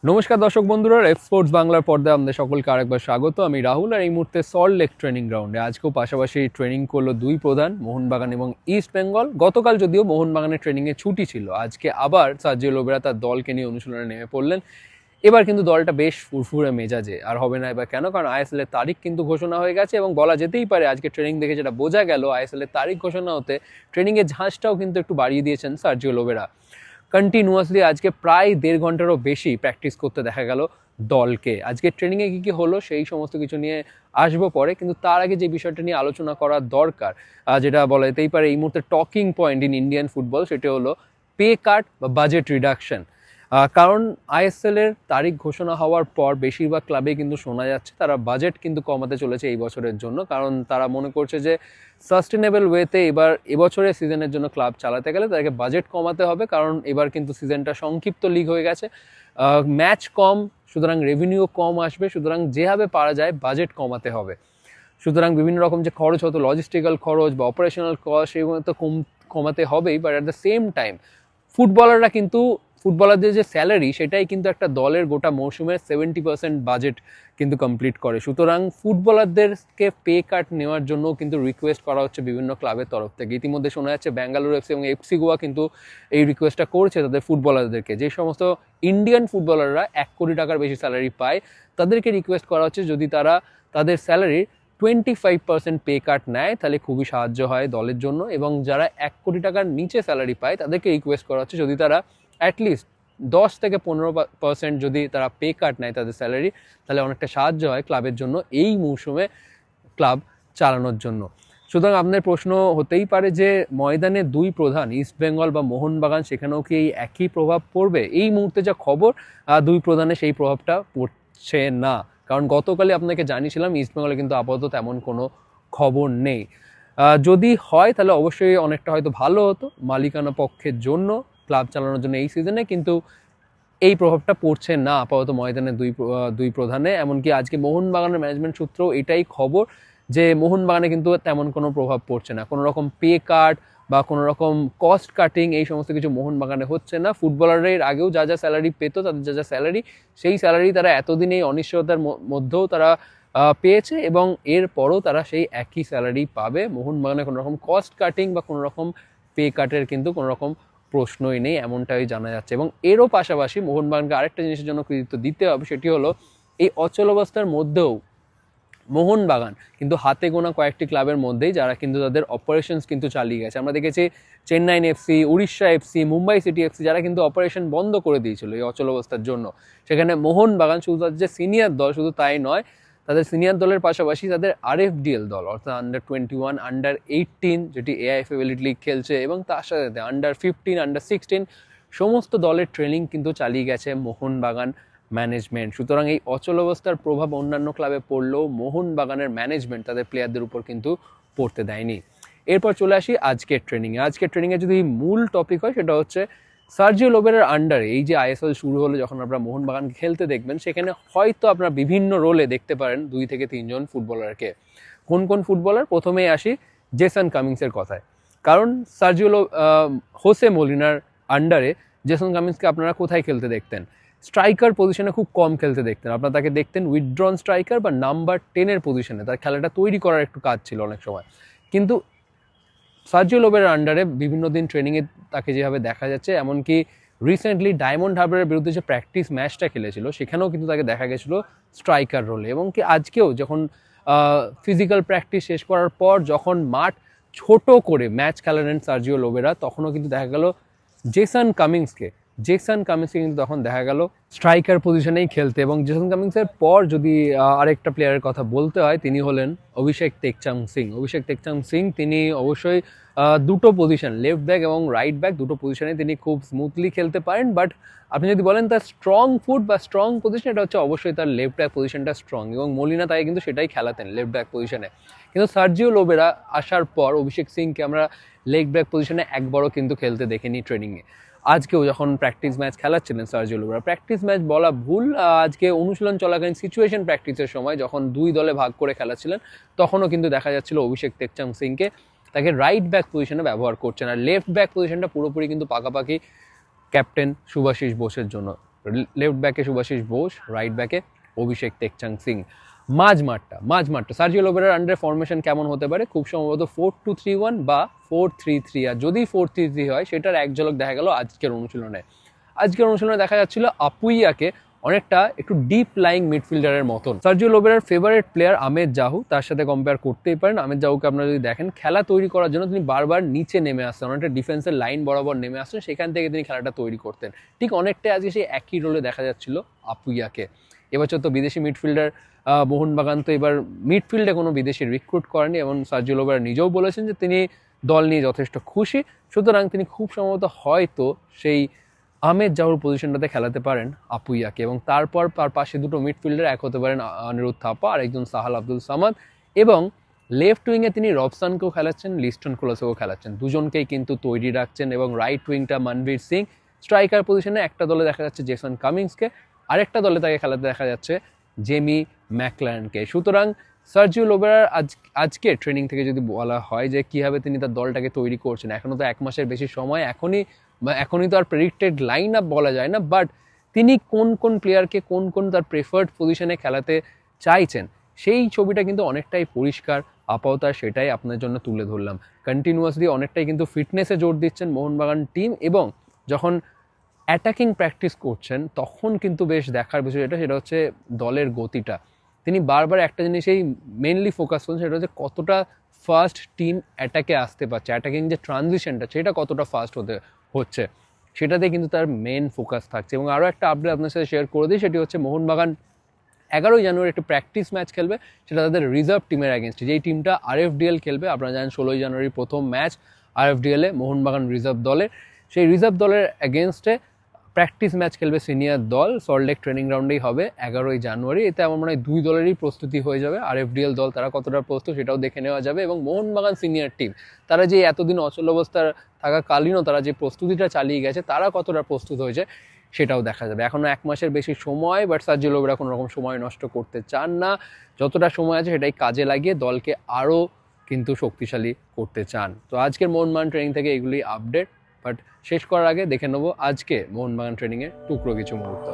নমস্কার দর্শক বন্ধুরা, রেফ স্পোর্টস বাংলার পর্দায় আপনাদের সকলকে আরেকবার স্বাগত। আমি রাহুল, আর এই মুহূর্তে সল্ট লেক ট্রেনিং গ্রাউন্ডে আজকেও পাশাপাশি ট্রেনিং করলো দুই প্রধান, মোহনবাগান এবং ইস্ট বেঙ্গল। গতকাল যদিও মোহনবাগানের ট্রেনিংয়ে ছুটি ছিল, আজকে আবার সার্জিও লোবেরা তার দলকে নিয়ে অনুশীলনে নেমে পড়লেন। এবার কিন্তু দলটা বেশ ফুরফুরে মেজাজে, আর হবে না এবার কেন, কারণ আইএসএল এর তারিখ কিন্তু ঘোষণা হয়ে গেছে এবং বলা যেতেই পারে আজকে ট্রেনিং দেখে যেটা বোঝা গেল, আইএসএল এর তারিখ ঘোষণা হতে ট্রেনিংয়ের ঝাঁজটাও কিন্তু একটু বাড়িয়ে দিয়েছেন সার্জিও লোবেরা। কন্টিনিউয়াসলি আজকে প্রায় 1.5 ঘন্টারও বেশি প্র্যাকটিস করতে দেখা গেল দলকে। আজকে ট্রেনিংয়ে কী কী হলো সেই সমস্ত কিছু নিয়ে আসবো পরে, কিন্তু তার আগে যে বিষয়টা নিয়ে আলোচনা করা দরকার, যেটা বলা যেতেই পারে এই মুহূর্তে talking point in Indian football, সেটা হলো পে কাট বা বাজেট রিডাকশন। কারণ আইএসএল এর তারিখ ঘোষণা হওয়ার পর বেশিরভাগ ক্লাবে কিন্তু শোনা যাচ্ছে তারা বাজেট কিন্তু কমাতে চলেছে এই বছরের জন্য, কারণ তারা মনে করছে যে সাস্টেনেবল ওয়েতে এবছরের সিজনের জন্য ক্লাব চালাতে গেলে তাদেরকে বাজেট কমাতে হবে, কারণ এবার কিন্তু সিজনটা সংক্ষিপ্ত লিগ হয়ে গেছে, ম্যাচ কম, সুতরাং রেভিনিউ কম আসবে, সুতরাং যেভাবে পারা যায় বাজেট কমাতে হবে। সুতরাং বিভিন্ন রকম যে খরচ হতো, লজিস্টিক্যাল খরচ বা অপারেশনাল কস্ট, সেগুলো তো কমাতে হবেই, but at the same time ফুটবলারদের যে স্যালারি, সেটাই কিন্তু একটা দলের গোটা মৌসুমের 70% বাজেট কিন্তু কমপ্লিট করে। সুতরাং ফুটবলারদেরকে পে কাট নেওয়ার জন্য কিন্তু রিকোয়েস্ট করা হচ্ছে বিভিন্ন ক্লাবের তরফ থেকে। ইতিমধ্যে শোনা যাচ্ছে ব্যাঙ্গালোর এফসি এবং এফসি গোয়া কিন্তু এই রিকোয়েস্টটা করছে তাদের ফুটবলারদেরকে। যে সমস্ত ইন্ডিয়ান ফুটবলাররা 1 কোটি টাকার বেশি স্যালারি পায়, তাদেরকে রিকোয়েস্ট করা হচ্ছে যদি তারা তাদের স্যালারির 25% পে কাট নেয় তাহলে খুবই সাহায্য হয় দলের জন্য, এবং যারা 1 কোটি টাকার নিচে স্যালারি পায় তাদেরকে রিকোয়েস্ট করা হচ্ছে যদি তারা অ্যাটলিস্ট 10 থেকে 15% যদি তারা পে কাট নেয় তাদের স্যালারি, তাহলে অনেকটা সাহায্য হয় ক্লাবের জন্য এই মৌসুমে ক্লাব চালানোর জন্য। সুতরাং আপনাদের প্রশ্ন হতেই পারে যে ময়দানে দুই প্রধান ইস্ট বেঙ্গল বা মোহনবাগান, সেখানেও কি এই একই প্রভাব পড়বে? এই মুহূর্তে যা খবর, দুই প্রধানে সেই প্রভাবটা পড়ছে না, কারণ গতকালই আপনাকে জানিয়েছিলাম ইস্ট বেঙ্গলে কিন্তু আপাতত তেমন কোনো খবর নেই। যদি হয় তাহলে অবশ্যই অনেকটা হয়তো ভালো হতো মালিকানা পক্ষের জন্য, ক্লাব চালানোর জন্য এই সিজনে, কিন্তু এই প্রভাবটা পড়ছে না আপাতত ময়দানে দুই প্রধানে। এমনকি আজকে মোহনবাগানের ম্যানেজমেন্ট সূত্র এটাই খবর যে মোহনবাগানে কিন্তু তেমন কোনো প্রভাব পড়ছে না, কোনো রকম পে কাট বা কোনো রকম কস্ট কাটিং এই সমস্ত কিছু মোহনবাগানে হচ্ছে না। ফুটবলাররা এর আগেও যা যা স্যালারি পেতো, তাদের যা যা স্যালারি, সেই স্যালারি তারা এতদিন এই অনিশ্চয়তার মধ্যেও তারা পেয়েছে, এবং এরপরও তারা সেই একই স্যালারি পাবে। মোহনবাগানে কোনো রকম কস্ট কাটিং বা কোনো রকম পে কাটের কিন্তু কোনো রকম প্রশ্নই নেই, এমনটাই জানা যাচ্ছে। এবং এরও পাশাপাশি মোহনবাগানকে আরেকটা জিনিসের জন্য কৃতিত্ব দিতে হবে, সেটি হলো এই অচলাবস্থার মধ্যেও মোহনবাগান কিন্তু হাতে গোনা কয়েকটি ক্লাবের মধ্যেই যারা কিন্তু তাদের অপারেশনস কিন্তু চালিয়ে গেছে। আমরা দেখেছি Chennai FC, Orissa FC, Mumbai city FC, যারা কিন্তু অপারেশন বন্ধ করে দিয়েছিল এই অচলাবস্থার জন্য। সেখানে মোহনবাগান শুধু তাদের যে সিনিয়র দল, শুধু তাই নয়, তাদের সিনিয়র দলের পাশাপাশি তাদের আরএফডিএল দল, অর্থাৎ আন্ডার 21, আন্ডার 18 যেটি এআইএফএ এলিট লিগ খেলছে, এবং তার সাথে আন্ডার 15, আন্ডার 16 সমস্ত দলের ট্রেনিং কিন্তু চালিয়ে গেছে মোহনবাগান ম্যানেজমেন্ট। সুতরাং এই অচল অবস্থার প্রভাব অন্যান্য ক্লাবে পড়লেও মোহনবাগানের ম্যানেজমেন্ট তাদের প্লেয়ারদের উপর কিন্তু পড়তে দেয়নি। এরপর চলে আসি আজকের ট্রেনিংয়ে। আজকের ট্রেনিংয়ে যদি মূল টপিক হয় সেটা হচ্ছে সার্জিও লোবেরার আন্ডারে এই যে আইএসএল শুরু হলো, যখন আপনারা মোহনবাগানকে খেলতে দেখবেন, সেখানে হয়তো আপনারা বিভিন্ন রোলে দেখতে পারেন 2 থেকে 3 জন ফুটবলারকে। কোন কোন ফুটবলার? প্রথমেই আসি জেসন কামিংসের কথায়, কারণ হোসে মলিনার আন্ডারে জেসন কামিংসকে আপনারা কোথায় খেলতে দেখতেন? স্ট্রাইকার পজিশনে খুব কম খেলতে দেখতেন, আপনারা তাকে দেখতেন উইথড্রন স্ট্রাইকার বা নাম্বার 10-এর পজিশনে, তার খেলাটা তৈরি করার একটু কাজ ছিল অনেক সময়। কিন্তু সার্জিও লোবেরার আন্ডারে বিভিন্ন দিন ট্রেনিংয়ে তাকে যেভাবে দেখা যাচ্ছে, এমনকি রিসেন্টলি ডায়মন্ড হারবারের বিরুদ্ধে যে প্র্যাকটিস ম্যাচটা খেলেছিল সেখানেও কিন্তু তাকে দেখা গেছিলো স্ট্রাইকার রোলে। এবং কি আজকেও যখন ফিজিক্যাল প্র্যাকটিস শেষ করার পর যখন মাঠ ছোট করে ম্যাচ খেলালেন সার্জিও লোবেরা, তখনও কিন্তু দেখা গেল জেসন কামিংসকে কিন্তু তখন দেখা গেল স্ট্রাইকার পজিশনেই খেলতে। এবং জেসন কামিংসের পর যদি আরেকটা প্লেয়ারের কথা বলতে হয়, তিনি হলেন অভিষেক টেকচাম সিং। তিনি অবশ্যই দুটো পজিশন, লেফট ব্যাক এবং রাইট ব্যাক, দুটো পজিশনে তিনি খুব স্মুথলি খেলতে পারেন। বাট আপনি যদি বলেন তার স্ট্রং ফুট বা স্ট্রং পজিশন, এটা হচ্ছে অবশ্যই তার লেফট ব্যাক পজিশনটা স্ট্রং, এবং মলিনা তাই কিন্তু সেটাই খেলাতেন লেফট ব্যাক পজিশনে। কিন্তু সার্জিও লোবেরা আসার পর অভিষেক সিংকে আমরা লেগ ব্যাক পজিশনে একবারও কিন্তু খেলতে দেখিনি ট্রেনিংয়ে। আজকেও যখন প্র্যাকটিস ম্যাচ খেলাচ্ছিলেন সার্জিও লোবেরা, প্র্যাকটিস ম্যাচ বলা ভুল, আজকে অনুশীলন চলাকালীন সিচুয়েশন প্র্যাকটিসের সময় যখন 2 দলে ভাগ করে খেলাচ্ছিলেন, তখনও কিন্তু দেখা যাচ্ছিল অভিষেক টেকচাম সিংকে তাকে রাইট ব্যাক পজিশনে ব্যবহার করছেন, আর লেফট ব্যাক পজিশনটা পুরোপুরি কিন্তু পাকাপাকি ক্যাপ্টেন সুভাশিস বোসের জন্য। লেফট ব্যাকে শুভাশিস বোস, রাইট ব্যাকে অভিষেক টেকচাং সিং। মাঝমাঠটা সার্জিও লোবেরার আন্ডারে ফরমেশন কেমন হতে পারে? খুব সম্ভবত 4-2-3-1 বা 4-3-3। আর যদি 4-3-3 হয় সেটার এক ঝলক দেখা গেল আজকের অনুশীলনে দেখা যাচ্ছিল আপুইয়াকে অনেকটা একটু ডিপ লাইং মিডফিল্ডারের মতন। সার্জিও লোবেরার ফেভারিট প্লেয়ার আহমেদ জাহু, তার সাথে কম্পেয়ার করতেই পারেন। আহমেদ জাহুকে আপনারা যদি দেখেন, খেলা তৈরি করার জন্য তিনি বারবার নিচে নেমে আসতেন, অনেকটা ডিফেন্সের লাইন বরাবর নেমে আসতেন, সেখান থেকে তিনি খেলাটা তৈরি করতেন। ঠিক অনেকটাই আজকে সেই একই রোলে দেখা যাচ্ছিল আপুইয়াকে। এবছর তো বিদেশি মিডফিল্ডার মোহনবাগান তো এবার মিডফিল্ডে কোনো বিদেশি রিক্রুট করেনি, এবং সার্জিও লোবেরা নিজেও বলেছেন যে তিনি দল নিয়ে যথেষ্ট খুশি। সুতরাং তিনি খুব সম্ভবত হয়তো সেই আহমেদ জাহুর পজিশনটাতে খেলাতে পারেন আপুইয়াকে, এবং তারপর তার পাশে দুটো মিডফিল্ডার, এক হতে পারেন অনিরুদ্ধ থাপা আর একজন সাহাল আব্দুল সামাদ, এবং লেফট উইংয়ে তিনি রবসানকেও খেলাচ্ছেন, লিস্টন কোলাসকেও খেলাচ্ছেন, দুজনকেই কিন্তু তৈরি রাখছেন। এবং রাইট উইংটা মনবীর সিং, স্ট্রাইকার পজিশনে একটা দলে দেখা যাচ্ছে জেসন কামিংসকে, আরেকটা দলে তাকে খেলাতে দেখা যাচ্ছে জেমি ম্যাকলারেনকে। সুতরাং সার্জিও লোবেরার আজকে ট্রেনিং থেকে যদি বলা হয় যে কীভাবে তিনি তার দলটাকে তৈরি করছেন, এখনও তো 1 মাসের বেশি সময়, এখনই তো আর প্রেডিক্টেড লাইন আপ বলা যায় না, বাট তিনি কোন কোন প্লেয়ারকে কোন তার প্রেফার্ড পজিশনে খেলাতে চাইছেন সেই ছবিটা কিন্তু অনেকটাই পরিষ্কার। আপাতত সেটাই আপনার জন্য তুলে ধরলাম। কন্টিনিউয়াসলি অনেকটাই কিন্তু ফিটনেসে জোর দিচ্ছেন মোহনবাগান টিম, এবং যখন অ্যাটাকিং প্র্যাকটিস করছেন তখন কিন্তু বেশ দেখার বিষয় সেটা হচ্ছে দলের গতিটা। তিনি বারবার একটা জিনিসেই মেনলি ফোকাস করছেন, সেটা হচ্ছে কতটা ফাস্ট টিম অ্যাটাকে আসতে পারছে, অ্যাটাকিং যে ট্রানজিশনটা সেটা কতটা ফাস্ট হচ্ছে, সেটাতে কিন্তু তার মেন ফোকাস থাকছে। এবং আরও একটা আপডেট আপনার সাথে শেয়ার করে দিই, সেটি হচ্ছে মোহনবাগান 11ই জানুয়ারি একটা প্র্যাকটিস ম্যাচ খেলবে, সেটা তাদের রিজার্ভ টিমের অ্যাগেনস্টে, যেই টিমটা RFDL খেলবে। আপনারা জানেন 16ই জানুয়ারি প্রথম ম্যাচ RFDL-এ মোহনবাগান রিজার্ভ দলের, সেই রিজার্ভ দলের অ্যাগেনস্টে প্র্যাকটিস ম্যাচ খেলবে সিনিয়র দল। সল্টলেক ট্রেনিং গ্রাউন্ডেই হবে 11ই জানুয়ারি। এতে আমার মনে হয় দুই দলেরই প্রস্তুতি হয়ে যাবে। RFDL দল তারা কতটা প্রস্তুত সেটাও দেখে নেওয়া যাবে, এবং মোহনবাগান সিনিয়র টিম তারা যে এতদিন অচল অবস্থার থাকাকালীনও তারা যে প্রস্তুতিটা চালিয়ে গেছে তারা কতটা প্রস্তুত হয়েছে সেটাও দেখা যাবে। এখনও 1 মাসের বেশি সময়, বাট সার্জিও লোবেরা কোনো রকম সময় নষ্ট করতে চান না। যতটা সময় আছে সেটাই কাজে লাগিয়ে দলকে আরও কিন্তু শক্তিশালী করতে চান। তো আজকের মোহনবাগান ট্রেনিং থেকে এগুলি আপডেট, বাট শেষ করার আগে দেখে নেবো আজকে মোহনবাগান ট্রেনিংয়ের টুকরো কিছু মুহূর্ত।